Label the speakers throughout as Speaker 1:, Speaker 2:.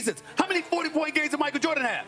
Speaker 1: seasons. How many 40-point games did Michael Jordan have?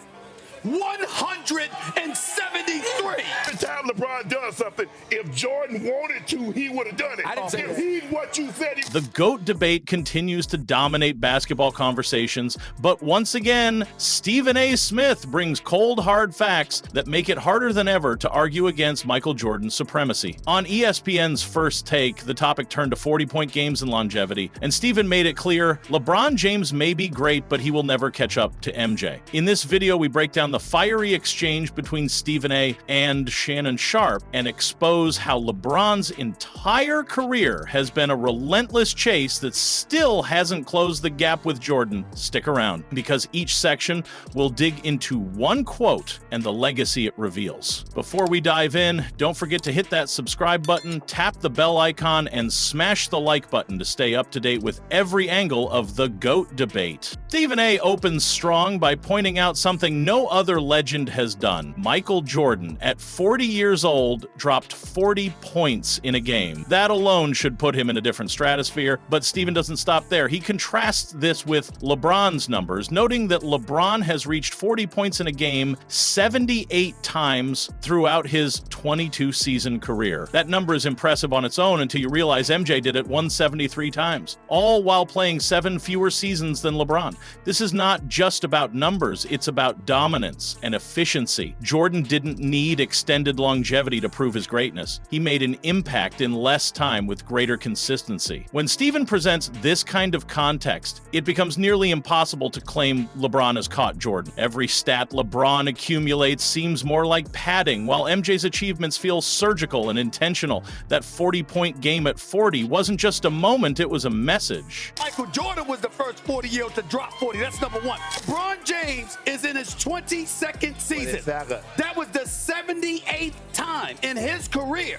Speaker 1: 173.
Speaker 2: Every time LeBron does something, if Jordan wanted to, he would have done it.
Speaker 1: I didn't say
Speaker 2: if
Speaker 1: that.
Speaker 2: he's what you said he
Speaker 3: The GOAT debate continues to dominate basketball conversations, but once again, Stephen A. Smith brings cold, hard facts that make it harder than ever to argue against Michael Jordan's supremacy. On ESPN's First Take, the topic turned to 40-point games and longevity, and Stephen made it clear, LeBron James may be great, but he will never catch up to MJ. In this video, we break down the fiery exchange between Stephen A. and Shannon Sharpe and expose how LeBron's entire career has been a relentless chase that still hasn't closed the gap with Jordan. Stick around, because each section will dig into one quote and the legacy it reveals. Before we dive in, don't forget to hit that subscribe button, tap the bell icon, and smash the like button to stay up to date with every angle of the GOAT debate. Stephen A. opens strong by pointing out something no other legend has done. Michael Jordan, at 40 years old, dropped 40 points in a game. That alone should put him in a different stratosphere, but Stephen doesn't stop there. He contrasts this with LeBron's numbers, noting that LeBron has reached 40 points in a game 78 times throughout his 22-season career. That number is impressive on its own until you realize MJ did it 173 times, all while playing 7 fewer seasons than LeBron. This is not just about numbers, it's about dominance and efficiency. Jordan didn't need extended longevity to prove his greatness. He made an impact in less time with greater consistency. When Stephen presents this kind of context, it becomes nearly impossible to claim LeBron has caught Jordan. Every stat LeBron accumulates seems more like padding, while MJ's achievements feel surgical and intentional. That 40-point game at 40 wasn't just a moment, it was a message.
Speaker 1: Michael Jordan was the first 40-year-old to drop 40. That's number one. LeBron James is in his 22nd season. That was the 78th time in his career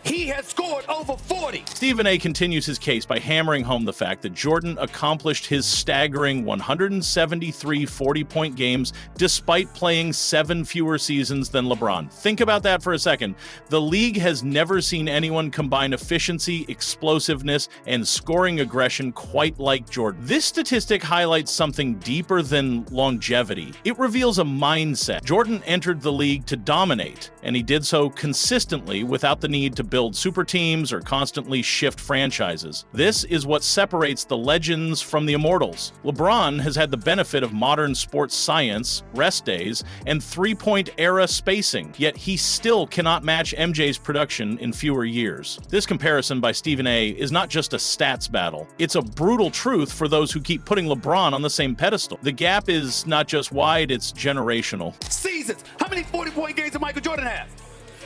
Speaker 1: he has scored over 40.
Speaker 3: Stephen A. continues his case by hammering home the fact that Jordan accomplished his staggering 173 40-point games despite playing 7 fewer seasons than LeBron. Think about that for a second. The league has never seen anyone combine efficiency, explosiveness, and scoring aggression quite like Jordan. This statistic highlights something deeper than longevity. It reveals a mindset. Jordan entered the league to dominate, and he did so consistently without the need to build super teams or constantly shift franchises. This is what separates the legends from the immortals. LeBron has had the benefit of modern sports science, rest days, and three-point era spacing, yet he still cannot match MJ's production in fewer years. This comparison by Stephen A. is not just a stats battle. It's a brutal truth for those who keep putting LeBron on the same pedestal. The gap is not just wide, it's generational.
Speaker 1: Seasons. How many 40-point games did Michael Jordan have?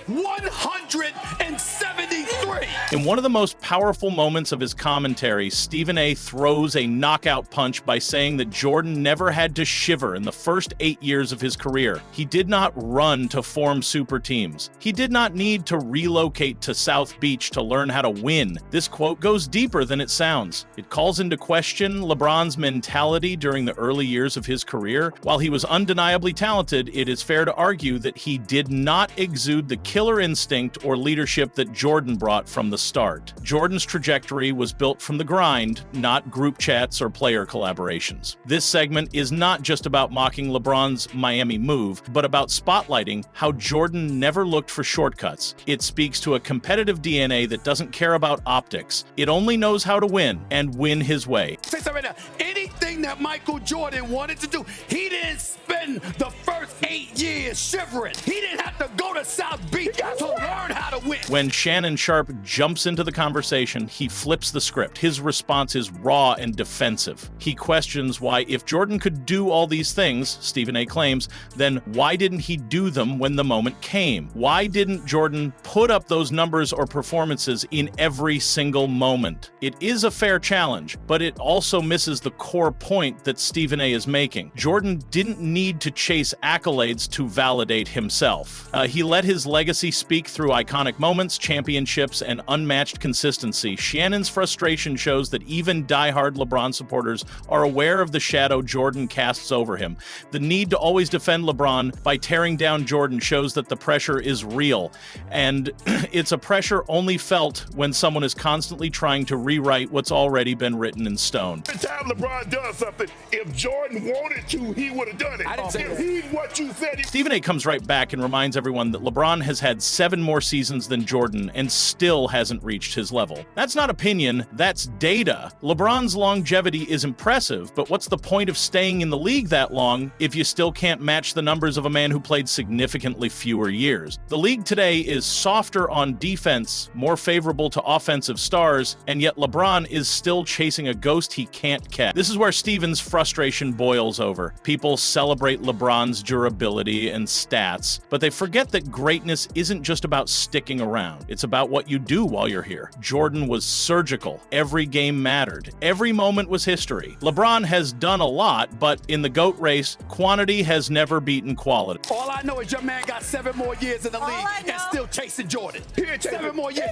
Speaker 1: 173.
Speaker 3: In one of the most powerful moments of his commentary, Stephen A. throws a knockout punch by saying that Jordan never had to shiver in the first 8 years of his career. He did not run to form super teams. He did not need to relocate to South Beach to learn how to win. This quote goes deeper than it sounds. It calls into question LeBron's mentality during the early years of his career. While he was undeniably talented, it is fair to argue that he did not exude the killer instinct or leadership that Jordan brought from the start. Jordan's trajectory was built from the grind, not group chats or player collaborations. This segment is not just about mocking LeBron's Miami move, but about spotlighting how Jordan never looked for shortcuts. It speaks to a competitive DNA that doesn't care about optics. It only knows how to win, and win his way.
Speaker 1: Say something right now. Anything that Michael Jordan wanted to do, he didn't spend the first 8 years shivering. He didn't have to go to South Beach to learn how to win.
Speaker 3: When Shannon Sharpe jumps into the conversation, he flips the script. His response is raw and defensive. He questions why, if Jordan could do all these things, Stephen A. claims, then why didn't he do them when the moment came? Why didn't Jordan put up those numbers or performances in every single moment? It is a fair challenge, but it also misses the core point that Stephen A. is making. Jordan didn't need to chase accolades to validate himself. He let his legacy speak through iconic moments, championships, and unmatched consistency. Shannon's frustration shows that even diehard LeBron supporters are aware of the shadow Jordan casts over him. The need to always defend LeBron by tearing down Jordan shows that the pressure is real, and it's a pressure only felt when someone is constantly trying to rewrite what's already been written in stone.
Speaker 2: Every time LeBron does something. If Jordan wanted to, he would have done it.
Speaker 1: I didn't say
Speaker 2: if
Speaker 1: that.
Speaker 2: he's what you said.
Speaker 3: Stephen A comes right back and reminds everyone that LeBron has had 7 more seasons than Jordan and still hasn't reached his level. That's not opinion, that's data. LeBron's longevity is impressive, but what's the point of staying in the league that long if you still can't match the numbers of a man who played significantly fewer years? The league today is softer on defense, more favorable to offensive stars, and yet LeBron is still chasing a ghost he can't catch. This is where Stephen's frustration boils over. People celebrate LeBron's durability and stats, but they forget that greatness isn't just about sticking around. It's about what you do while you're here. Jordan was surgical. Every game mattered. Every moment was history. LeBron has done a lot, but in the GOAT race, quantity has never beaten quality.
Speaker 1: All I know is your man got 7 more years in the league and still chasing Jordan. 7 more years.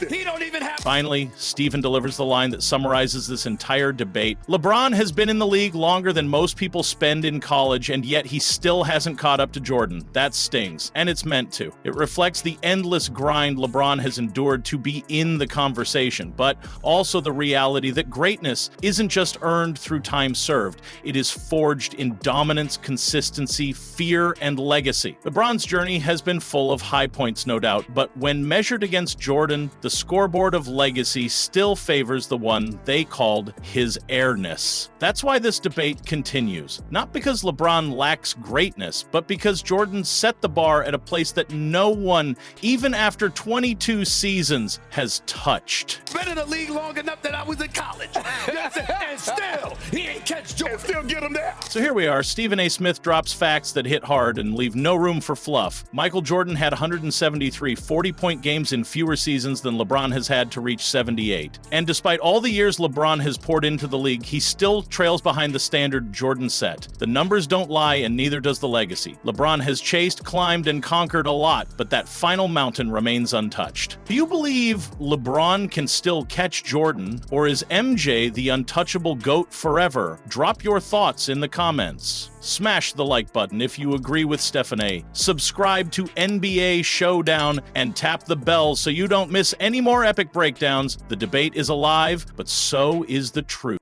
Speaker 1: He don't even have.
Speaker 3: Finally, Stephen delivers the line that summarizes this entire debate. LeBron has been in the league longer than most people spend in college, and yet he still hasn't caught up to Jordan. That stings, and it's meant to. It reflects the endless grind LeBron has endured to be in the conversation, but also the reality that greatness isn't just earned through time served. It is forged in dominance, consistency, fear, and legacy. LeBron's journey has been full of high points, no doubt, but when measured against Jordan, the scoreboard of legacy still favors the one they called his airness. That's why this debate continues. Not because LeBron lacks greatness, but because Jordan set the bar at a place that no one, even after 22 seasons, has touched.
Speaker 1: Been in the league long enough that I was in college. And still, he ain't catch Jordan.
Speaker 2: And still get him there.
Speaker 3: So here we are. Stephen A. Smith drops facts that hit hard and leave no room for fluff. Michael Jordan had 173 40-point games in fewer seasons than LeBron has had to reach 78. And despite all the years LeBron has poured into the league, he still trails behind the standard Jordan set. The numbers don't lie, and neither does the legacy. LeBron has chased, climbed, and conquered a lot, but that final mountain remains untouched. Do you believe LeBron can still catch Jordan, or is MJ the untouchable GOAT forever? Drop your thoughts in the comments. Smash the like button if you agree with Stephen A. Subscribe to NBA Showdown and tap the bell so you don't miss any more epic breakdowns. The debate is alive, but so is the truth.